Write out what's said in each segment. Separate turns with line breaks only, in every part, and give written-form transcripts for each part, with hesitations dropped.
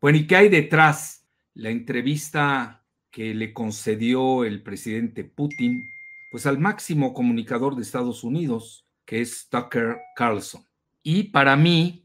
Bueno, ¿y qué hay detrás? La entrevista que le concedió el presidente Putin, pues al máximo comunicador de Estados Unidos, que es Tucker Carlson. Y para mí,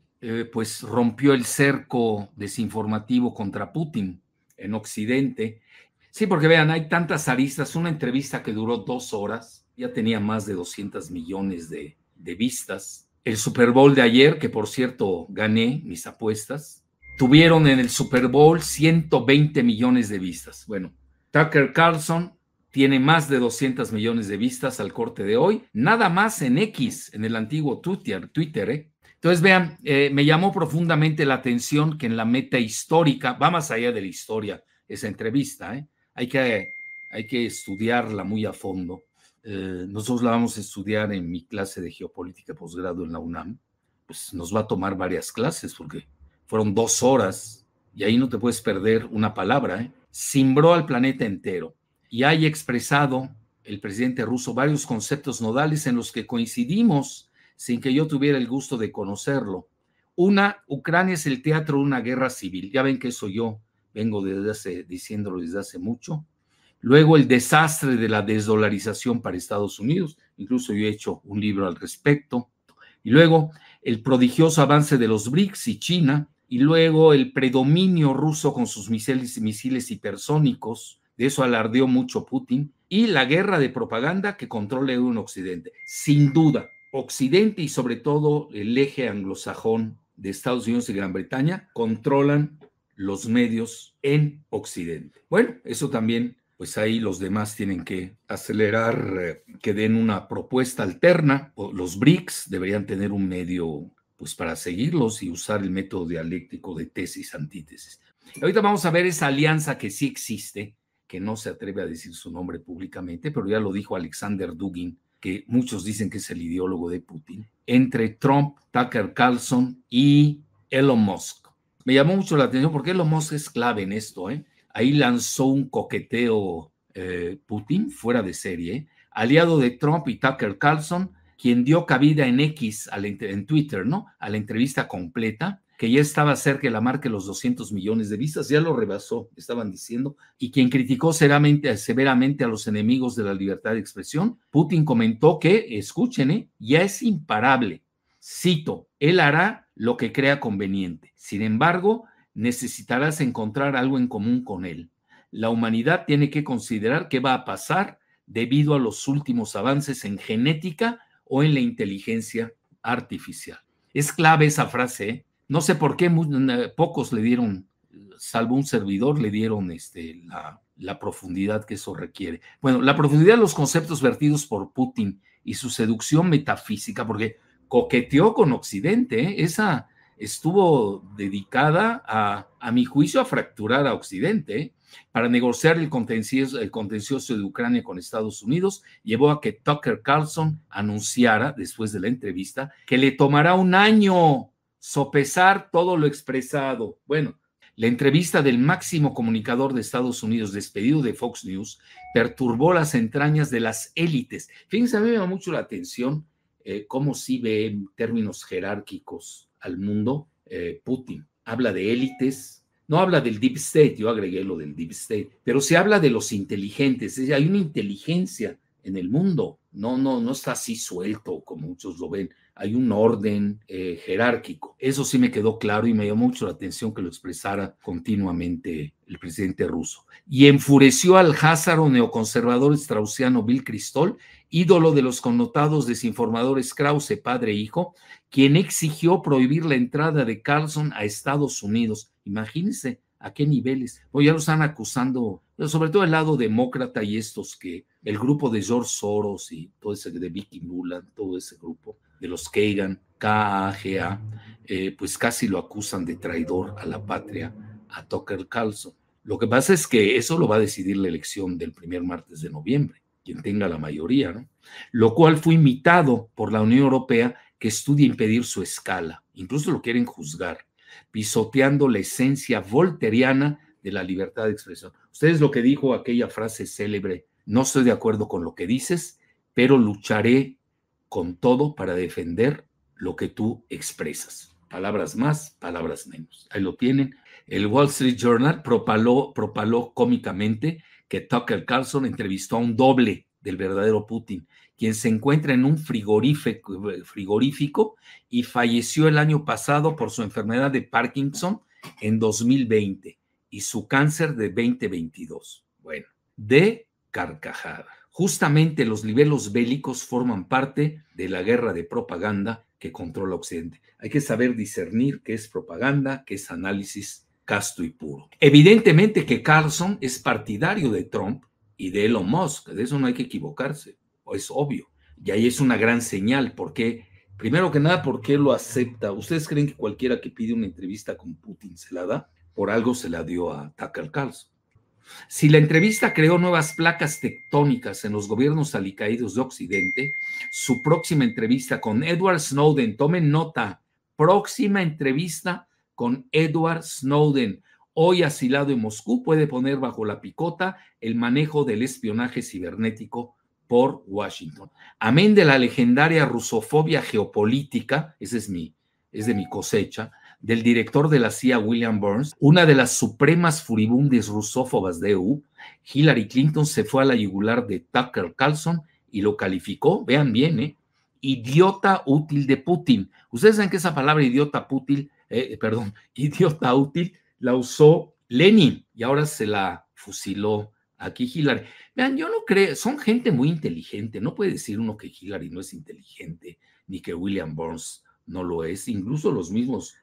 pues rompió el cerco desinformativo contra Putin en Occidente. Sí, porque vean, hay tantas aristas. Una entrevista que duró 2 horas, ya tenía más de 200 millones de vistas. El Super Bowl de ayer, que por cierto gané mis apuestas, tuvieron en el Super Bowl 120 millones de vistas. Bueno, Tucker Carlson tiene más de 200 millones de vistas al corte de hoy, nada más en X, en el antiguo Twitter, ¿eh? Entonces, vean, me llamó profundamente la atención que en la meta histórica, va más allá de la historia, esa entrevista, ¿eh? Hay que estudiarla muy a fondo. Nosotros la vamos a estudiar en mi clase de geopolítica posgrado en la UNAM. Pues nos va a tomar varias clases porque fueron 2 horas y ahí no te puedes perder una palabra, ¿eh? Cimbró al planeta entero y hay expresado el presidente ruso varios conceptos nodales en los que coincidimos sin que yo tuviera el gusto de conocerlo. Una, Ucrania es el teatro de una guerra civil. Ya ven que eso yo vengo diciéndolo desde hace mucho. Luego, el desastre de la desdolarización para Estados Unidos. Incluso yo he hecho un libro al respecto. Y luego, el prodigioso avance de los BRICS y China. Y luego, el predominio ruso con sus misiles hipersónicos. De eso alardeó mucho Putin. Y la guerra de propaganda que controla en Occidente. Sin duda, Occidente y sobre todo el eje anglosajón de Estados Unidos y Gran Bretaña controlan los medios en Occidente. Bueno, eso también, pues ahí los demás tienen que acelerar, que den una propuesta alterna. Los BRICS deberían tener un medio pues para seguirlos y usar el método dialéctico de tesis, antítesis. Ahorita vamos a ver esa alianza que sí existe, que no se atreve a decir su nombre públicamente, pero ya lo dijo Alexander Dugin, que muchos dicen que es el ideólogo de Putin, entre Trump, Tucker Carlson y Elon Musk. Me llamó mucho la atención porque Elon Musk es clave en esto, ¿eh? Ahí lanzó un coqueteo Putin fuera de serie, aliado de Trump y Tucker Carlson, quien dio cabida en X, en Twitter, ¿no? A la entrevista completa, que ya estaba cerca de la marca de los 200 millones de vistas, ya lo rebasó, estaban diciendo, y quien criticó severamente a los enemigos de la libertad de expresión. Putin comentó que, escuchen, ya es imparable. Cito, él hará lo que crea conveniente. Sin embargo, necesitarás encontrar algo en común con él. La humanidad tiene que considerar qué va a pasar debido a los últimos avances en genética o en la inteligencia artificial. Es clave esa frase, ¿eh? No sé por qué pocos le dieron, salvo un servidor, le dieron la profundidad que eso requiere. Bueno, la profundidad de los conceptos vertidos por Putin y su seducción metafísica, porque coqueteó con Occidente, ¿eh? Esa estuvo dedicada a mi juicio, a fracturar a Occidente, ¿eh? Para negociar el contencioso de Ucrania con Estados Unidos, llevó a que Tucker Carlson anunciara, después de la entrevista, que le tomará un año sopesar todo lo expresado. Bueno, la entrevista del máximo comunicador de Estados Unidos, despedido de Fox News, perturbó las entrañas de las élites. Fíjense, a mí me llama mucho la atención cómo sí ve en términos jerárquicos al mundo Putin. Habla de élites, no habla del Deep State, yo agregué lo del Deep State, pero se habla de los inteligentes. Es decir, hay una inteligencia en el mundo, no está así suelto como muchos lo ven. Hay un orden jerárquico. Eso sí me quedó claro y me llamó mucho la atención que lo expresara continuamente el presidente ruso. Y enfureció al házaro neoconservador straussiano Bill Kristol, ídolo de los connotados desinformadores Krause, padre e hijo, quien exigió prohibir la entrada de Carlson a Estados Unidos. Imagínense a qué niveles. O ya lo están acusando, sobre todo el lado demócrata y estos que, el grupo de George Soros y todo ese de Vicky Nuland, todo ese grupo de los Kagan, KAGA, pues casi lo acusan de traidor a la patria a Tucker Carlson. Lo que pasa es que eso lo va a decidir la elección del primer martes de noviembre, quien tenga la mayoría, ¿no? Lo cual fue imitado por la Unión Europea, que estudia impedir su escala. Incluso lo quieren juzgar, pisoteando la esencia volteriana de la libertad de expresión. Ustedes lo que dijo aquella frase célebre, no estoy de acuerdo con lo que dices, pero lucharé con todo para defender lo que tú expresas. palabras más, palabras menos. Ahí lo tienen. El Wall Street Journal propaló cómicamente que Tucker Carlson entrevistó a un doble del verdadero Putin, quien se encuentra en un frigorífico y falleció el año pasado por su enfermedad de Parkinson en 2020 y su cáncer de 2022. Bueno, de carcajada. Justamente los libelos bélicos forman parte de la guerra de propaganda que controla Occidente. Hay que saber discernir qué es propaganda, qué es análisis casto y puro. Evidentemente que Carlson es partidario de Trump y de Elon Musk, de eso no hay que equivocarse, es obvio. Y ahí es una gran señal, porque, primero que nada, ¿por qué lo acepta? ¿Ustedes creen que cualquiera que pide una entrevista con Putin se la da? Por algo se la dio a Tucker Carlson. Si la entrevista creó nuevas placas tectónicas en los gobiernos alicaídos de Occidente, su próxima entrevista con Edward Snowden, tomen nota, próxima entrevista con Edward Snowden, hoy asilado en Moscú, puede poner bajo la picota el manejo del espionaje cibernético por Washington. Amén de la legendaria rusofobia geopolítica, es de mi cosecha, del director de la CIA, William Burns, una de las supremas furibundes rusófobas de EU, Hillary Clinton se fue a la yugular de Tucker Carlson y lo calificó, vean bien, idiota útil de Putin. Ustedes saben que esa palabra idiota útil la usó Lenin y ahora se la fusiló aquí Hillary. Vean, yo no creo, son gente muy inteligente, no puede decir uno que Hillary no es inteligente, ni que William Burns no lo es, incluso los mismos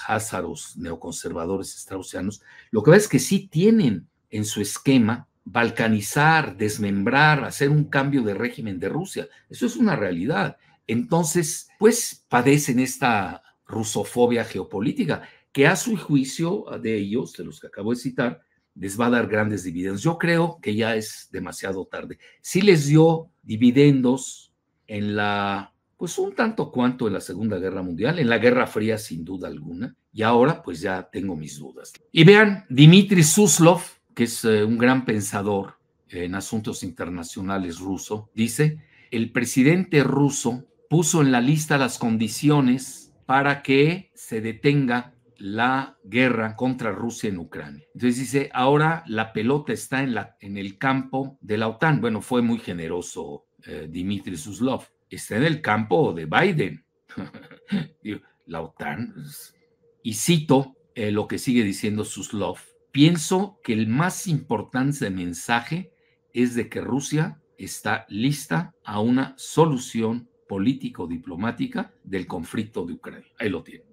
házaros neoconservadores straussianos, lo que pasa es que sí tienen en su esquema balcanizar, desmembrar, hacer un cambio de régimen de Rusia. Eso es una realidad. Entonces, pues padecen esta rusofobia geopolítica, que a su juicio de ellos, de los que acabo de citar, les va a dar grandes dividendos. Yo creo que ya es demasiado tarde. Sí les dio dividendos en pues un tanto cuanto en la Segunda Guerra Mundial, en la Guerra Fría sin duda alguna, y ahora pues ya tengo mis dudas. Y vean, Dmitry Suslov, que es un gran pensador en asuntos internacionales ruso, dice, el presidente ruso puso en la lista las condiciones para que se detenga la guerra contra Rusia en Ucrania. Entonces dice, ahora la pelota está en el campo de la OTAN. Bueno, fue muy generoso Dmitry Suslov. Está en el campo de Biden. La OTAN. Y cito lo que sigue diciendo Suslov. Pienso que el más importante mensaje es de que Rusia está lista a una solución político-diplomática del conflicto de Ucrania. Ahí lo tiene.